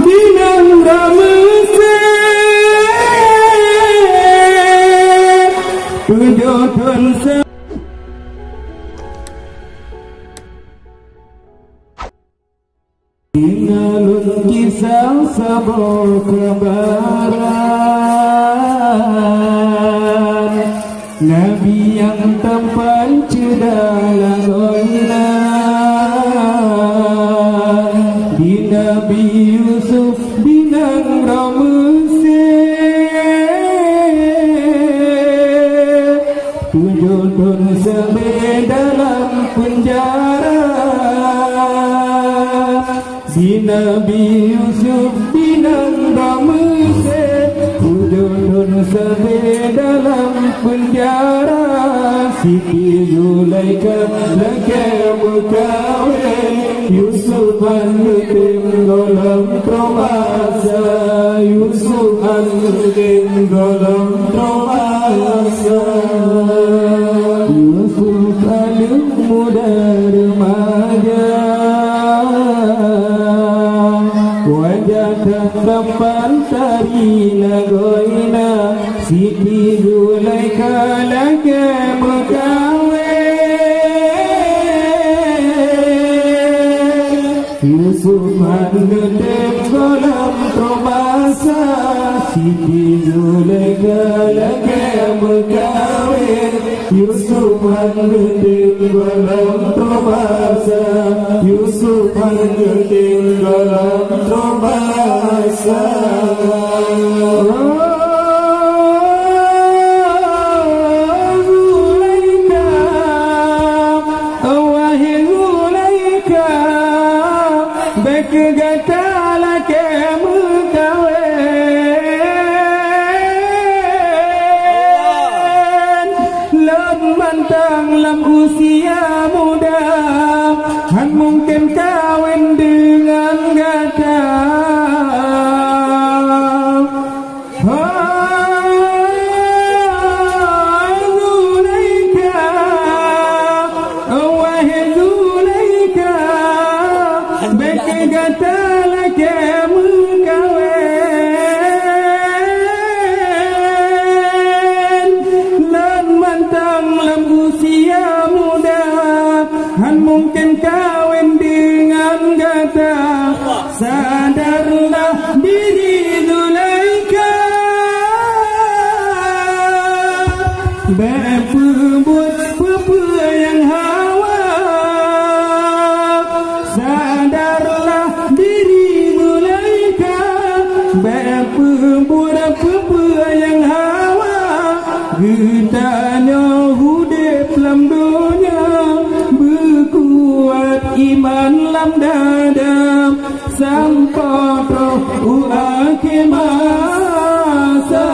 binang ramese tujuan inalun kisah sabor kebaran Nabi yang tampan cedalah goina di Nabi Yusuf binang ramese tujuan sampai dalam penjara di Nabi Yusuf binang ramese tujuan sampai dalam penjara Siti Zulaikha lagi berkahwin Yusuf anggim dalam promasa Yusuf anggim dalam promasa Yusuf alim muda remaja wajah tampan tarina goina Siti Zulaikha lagi berkahwin Yusuf anggem dalam promasa Siti Zulaikha lagi berkahwin Yusuf anggem dalam promasa Yusuf anggem dalam promasa usia muda han mungkin kawin dengan gata Zulaikha wahai Zulaikha baik gata lagi mengkawin lan mantang lam usia han mungkin kawin dengan gata sadarlah diri Zulaikha berbuat apa yang hawa sadarlah diri Zulaikha berbuat apa yang hawa getanya hudip lam dunia iman lam dadam sampai roh akhir masa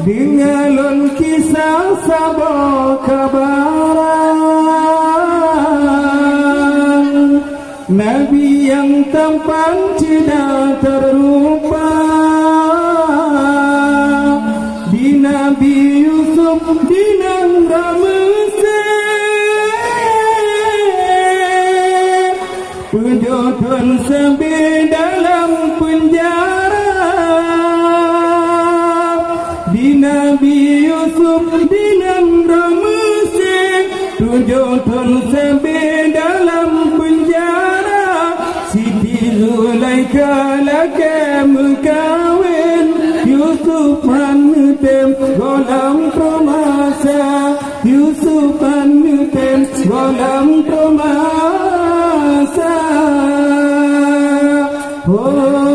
dengan kisah sabar kabaran Nabi yang tampan tidak terlupa di Nabi Yusuf binang ramese tujuan sampai dalam penjara di Nabi Yusuf binang ramese tujuan sampai dalam penjara Siti Zulaikha lagi berkahwin Yusuf anggem dalam promasa Yusuf anggem dalam promasa oh